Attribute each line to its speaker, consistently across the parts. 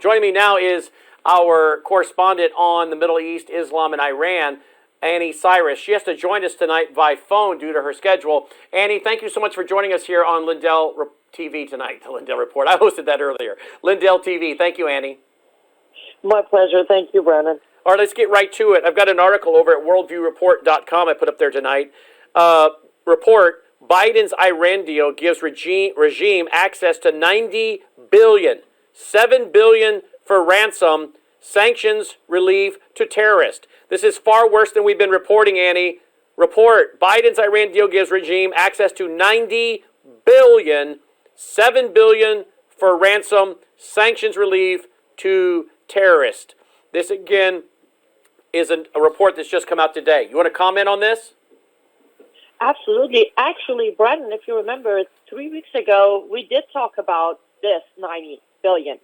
Speaker 1: Joining me now is our correspondent on the Middle East, Islam, and Iran, Annie Cyrus. She has to join us tonight by phone due to her schedule. Annie, thank you so much for joining us here on Lindell TV tonight, the Lindell Report. I hosted that earlier. Lindell TV. Thank you, Annie.
Speaker 2: My pleasure. Thank you, Brennan.
Speaker 1: All right, let's get right to it. I've got an article over at worldviewreport.com I put up there tonight. Report, Biden's Iran deal gives regime access to $90 billion, $7 billion for ransom, sanctions relief to terrorists. This is far worse than we've been reporting, Annie. Report, Biden's Iran deal gives regime access to $90 billion, $7 billion for ransom, sanctions relief to terrorists. This, again, is a report that's just come out today. You want to comment on this?
Speaker 2: Absolutely. Actually, Brennan, if you remember, 3 weeks ago, we did talk about this $90 billion.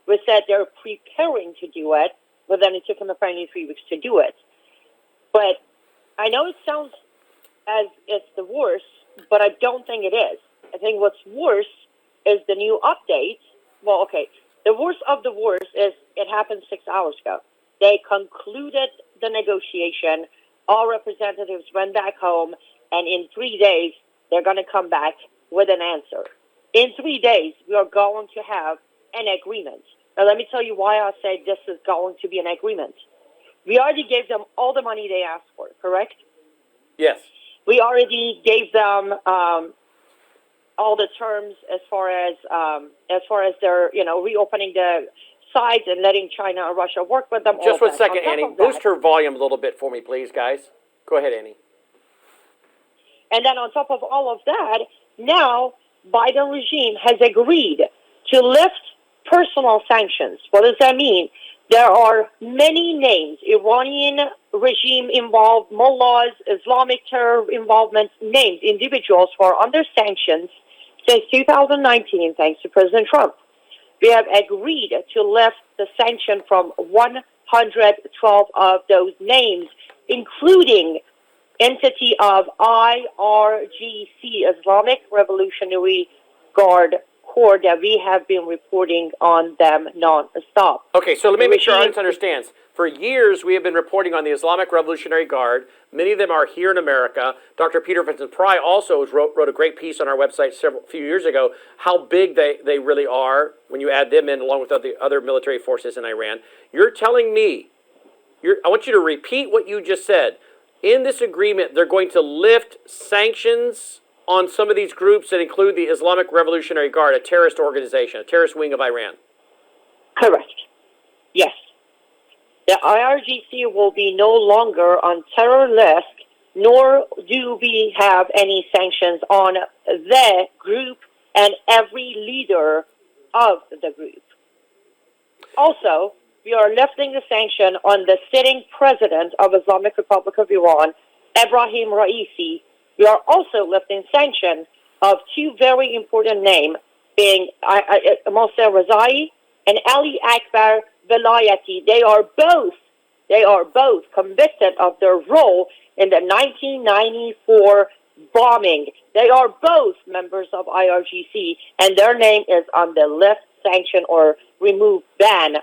Speaker 2: We said they're preparing to do it, but then it took them apparently 3 weeks to do it. But I know it sounds as it's the worst, but I don't think it is. I think what's worse is the new update. Well, okay, the worst of the worst is it happened 6 hours ago. They concluded the negotiation. All representatives went back home, and in 3 days, they're going to come back with an answer. In 3 days, we are going to have an agreement. Now, let me tell you why I say this is going to be an agreement. We already gave them all the money they asked for, correct?
Speaker 1: Yes.
Speaker 2: We already gave them all the terms as far as their, reopening the sites and letting China and Russia work with them.
Speaker 1: Just 1 second, Annie. Boost her volume a little bit for me, please, guys. Go ahead, Annie.
Speaker 2: And then on top of all of that, now Biden regime has agreed to lift personal sanctions. What does that mean? There are many names, Iranian regime involved, mullahs, Islamic terror involvement, names, individuals who are under sanctions since 2019, thanks to President Trump. We have agreed to lift the sanction from 112 of those names, including entity of IRGC, Islamic Revolutionary Guard Corps, that we have been reporting on them non-stop.
Speaker 1: Okay, so let me make sure I understand. For years, we have been reporting on the Islamic Revolutionary Guard. Many of them are here in America. Dr. Peter Vincent Pry also wrote a great piece on our website few years ago, how big they really are when you add them in along with the other military forces in Iran. You're telling me, I want you to repeat what you just said. In this agreement, they're going to lift sanctions on some of these groups that include the Islamic Revolutionary Guard, a terrorist organization, a terrorist wing of Iran.
Speaker 2: Correct. Yes. The IRGC will be no longer on terror list, nor do we have any sanctions on the group and every leader of the group. Also, we are lifting the sanction on the sitting president of Islamic Republic of Iran, Ebrahim Raisi. We are also lifting sanction of two very important names, being Mohsen Rezai and Ali Akbar Velayati. They are both convicted of their role in the 1994 bombing. They are both members of IRGC, and their name is on the lift, sanction, or remove ban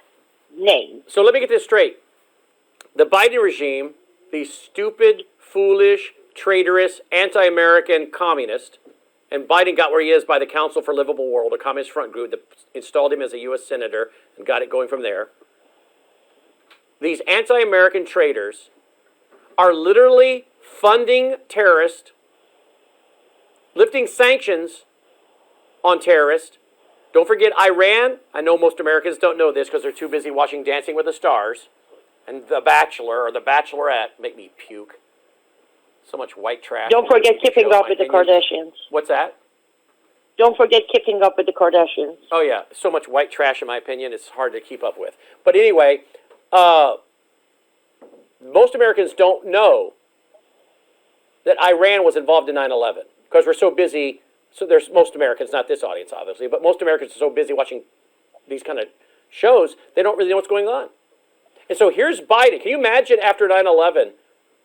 Speaker 2: name.
Speaker 1: So let me get this straight. The Biden regime, the stupid, foolish, traitorous, anti-American communist, and Biden got where he is by the Council for Livable World, a communist front group that installed him as a U.S. senator and got it going from there. These anti-American traitors are literally funding terrorists, lifting sanctions on terrorists. Don't forget Iran. I know most Americans don't know this because they're too busy watching Dancing with the Stars and The Bachelor or The Bachelorette. Make me puke. So much white trash.
Speaker 2: Don't forget keeping up with the Kardashians.
Speaker 1: What's that?
Speaker 2: Don't forget keeping up with the Kardashians.
Speaker 1: Oh, yeah. So much white trash, in my opinion, it's hard to keep up with. But anyway, most Americans don't know that Iran was involved in 9/11 because we're so busy. So there's most Americans, not this audience, obviously, but most Americans are so busy watching these kind of shows, they don't really know what's going on. And so here's Biden. Can you imagine after 9/11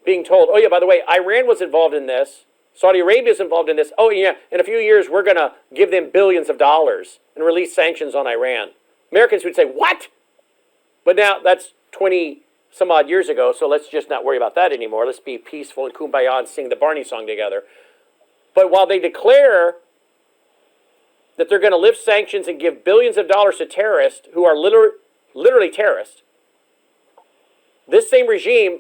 Speaker 1: being told, oh, yeah, by the way, Iran was involved in this. Saudi Arabia is involved in this. Oh, yeah, in a few years, we're going to give them billions of dollars and release sanctions on Iran. Americans would say, what? But now that's 20 some odd years ago, so let's just not worry about that anymore. Let's be peaceful and kumbaya and sing the Barney song together. But while they declare that they're going to lift sanctions and give billions of dollars to terrorists who are literally terrorists, this same regime,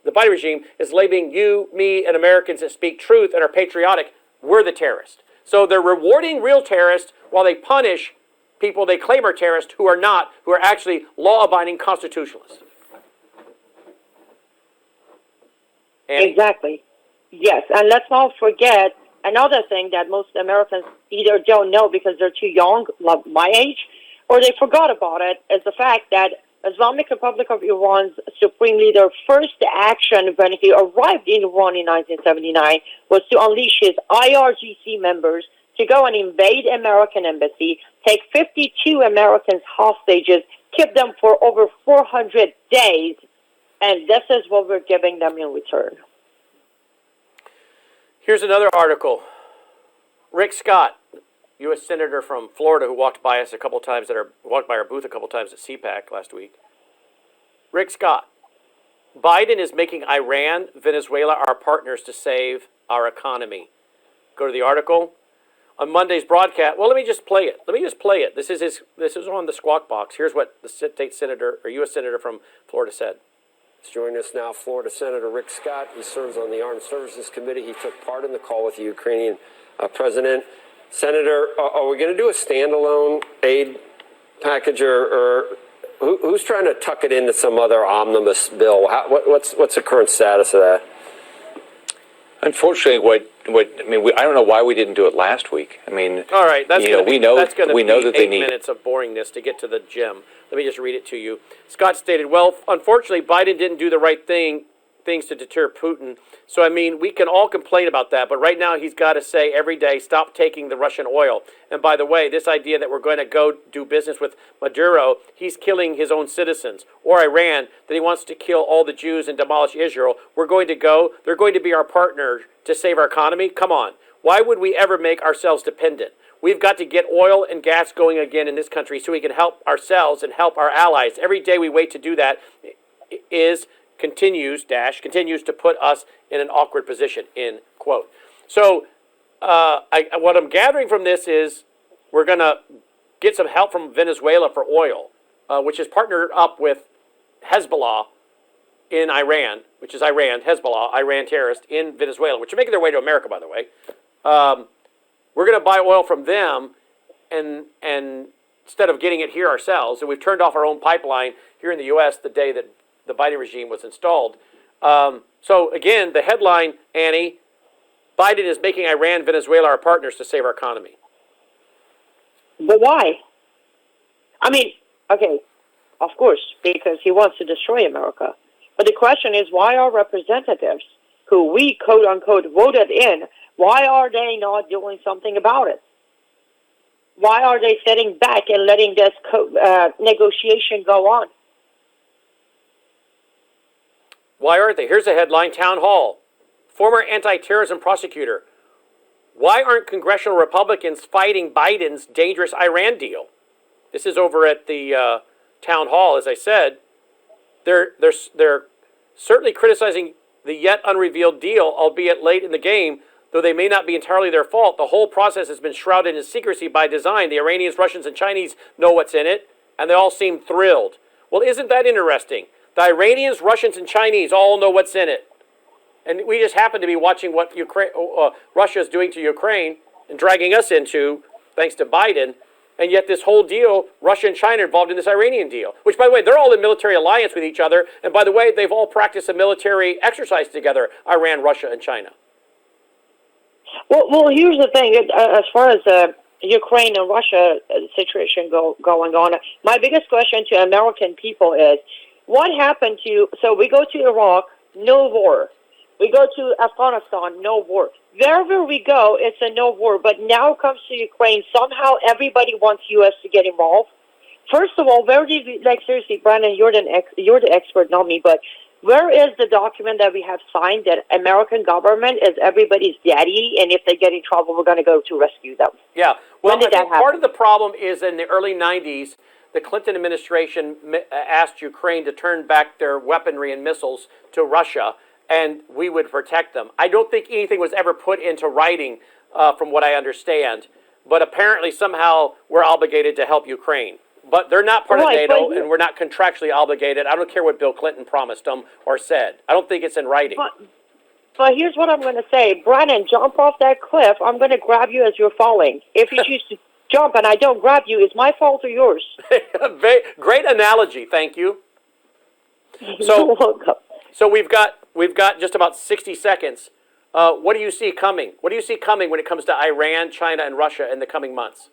Speaker 1: the Biden regime, is labeling you, me, and Americans that speak truth and are patriotic, we're the terrorists. So they're rewarding real terrorists while they punish people they claim are terrorists who are not, who are actually law-abiding constitutionalists. Annie?
Speaker 2: Exactly. Yes, and let's not forget another thing that most Americans either don't know because they're too young, like my age, or they forgot about it, is the fact that Islamic Republic of Iran's supreme leader first action when he arrived in Iran in 1979 was to unleash his IRGC members to go and invade American embassy, take 52 Americans hostages, keep them for over 400 days, and this is what we're giving them in return.
Speaker 1: Here's another article. Rick Scott, U.S. Senator from Florida, who walked by us a couple times walked by our booth a couple times at CPAC last week. Rick Scott, Biden is making Iran, Venezuela our partners to save our economy. Go to the article. On Monday's broadcast, well, let me just play it. This is on the Squawk Box. Here's what the state senator or U.S. Senator from Florida said.
Speaker 3: Joining us now, Florida Senator Rick Scott. He serves on the Armed Services Committee. He took part in the call with the Ukrainian president. Senator, are we going to do a standalone aid package, or who's trying to tuck it into some other omnibus bill? What's the current status of that?
Speaker 4: Unfortunately, I don't know why we didn't do it last week. I mean,
Speaker 1: all right, that's going to be
Speaker 4: they
Speaker 1: 8 minutes of boringness to get to the gym. Let me just read it to you. Scott stated, well, unfortunately, Biden didn't do the right things to deter Putin. So, I mean, we can all complain about that, but right now he's got to say every day, stop taking the Russian oil. And by the way, this idea that we're going to go do business with Maduro, he's killing his own citizens, or Iran, that he wants to kill all the Jews and demolish Israel. They're going to be our partner to save our economy. Come on. Why would we ever make ourselves dependent? We've got to get oil and gas going again in this country so we can help ourselves and help our allies. Every day we wait to do that continues to put us in an awkward position, end quote. So what I'm gathering from this is we're going to get some help from Venezuela for oil, which is partnered up with Hezbollah in Iran, which is Hezbollah, Iran terrorists in Venezuela, which are making their way to America, by the way. We're going to buy oil from them and instead of getting it here ourselves. And we've turned off our own pipeline here in the U.S. the day that the Biden regime was installed. So again, the headline, Annie, Biden is making Iran, Venezuela our partners to save our economy.
Speaker 2: But why? I mean, okay, of course, because he wants to destroy America. But the question is, why are representatives who we, quote unquote, voted in, why are they not doing something about it? Why are they sitting back and letting this negotiation go on?
Speaker 1: Why aren't they? Here's a headline, Town Hall. Former anti-terrorism prosecutor. Why aren't congressional Republicans fighting Biden's dangerous Iran deal? This is over at the Town Hall, as I said. They're certainly criticizing the yet unrevealed deal, albeit late in the game, though they may not be entirely their fault. The whole process has been shrouded in secrecy by design. The Iranians, Russians, and Chinese know what's in it, and they all seem thrilled. Well, isn't that interesting? The Iranians, Russians, and Chinese all know what's in it. And we just happen to be watching what Russia is doing to Ukraine and dragging us into, thanks to Biden. And yet this whole deal, Russia and China are involved in this Iranian deal, which, by the way, they're all in military alliance with each other. And by the way, they've all practiced a military exercise together, Iran, Russia, and China.
Speaker 2: Well, here's the thing. As far as the Ukraine and Russia situation going on, my biggest question to American people is, what happened to, so we go to Iraq, no war. We go to Afghanistan, no war. Wherever we go, it's a no war. But now it comes to Ukraine. Somehow everybody wants U.S. to get involved. First of all, where did we, seriously, Brandon, you're the expert, not me, but where is the document that we have signed that American government is everybody's daddy, and if they get in trouble, we're going to go to rescue them?
Speaker 1: Yeah. Well,
Speaker 2: when did that happen?
Speaker 1: Part of the problem is in the early 90s, the Clinton administration asked Ukraine to turn back their weaponry and missiles to Russia, and we would protect them. I don't think anything was ever put into writing, from what I understand. But apparently, somehow, we're obligated to help Ukraine. But they're not part of NATO, and we're not contractually obligated. I don't care what Bill Clinton promised them or said. I don't think it's in writing.
Speaker 2: But here's what I'm going to say. Brandon, jump off that cliff. I'm going to grab you as you're falling. If you choose to jump and I don't grab you, is my fault or yours?
Speaker 1: Great analogy. Thank you.
Speaker 2: You're welcome.
Speaker 1: So we've got just about 60 seconds. What do you see coming? What do you see coming when it comes to Iran, China, and Russia in the coming months?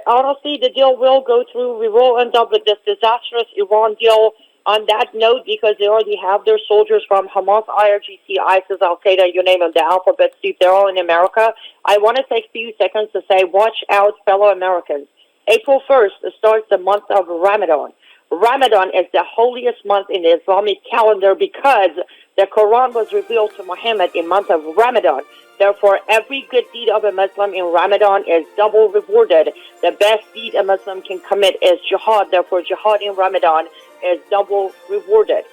Speaker 2: Honestly, the deal will go through. We will end up with this disastrous Iran deal. On that note, because they already have their soldiers from Hamas, IRGC, ISIS, Al-Qaeda, you name them, the alphabet soup, they're all in America. I want to take a few seconds to say, watch out, fellow Americans. April 1st starts the month of Ramadan. Ramadan is the holiest month in the Islamic calendar because the Quran was revealed to Muhammad in month of Ramadan. Therefore, every good deed of a Muslim in Ramadan is double rewarded. The best deed a Muslim can commit is jihad. Therefore, jihad in Ramadan is double rewarded.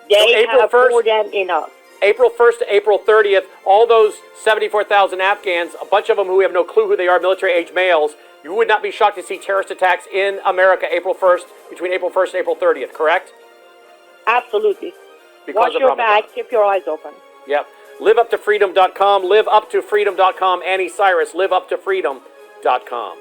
Speaker 2: They have more than enough.
Speaker 1: April 1st to April 30th, all those 74,000 Afghans, a bunch of them who have no clue who they are, military-age males, you would not be shocked to see terrorist attacks in America between April 1st and April 30th, correct?
Speaker 2: Absolutely.
Speaker 1: Because
Speaker 2: watch your back, keep your eyes open.
Speaker 1: Yep. LiveUpToFreedom.com, LiveUpToFreedom.com, Annie Cyrus, LiveUpToFreedom.com.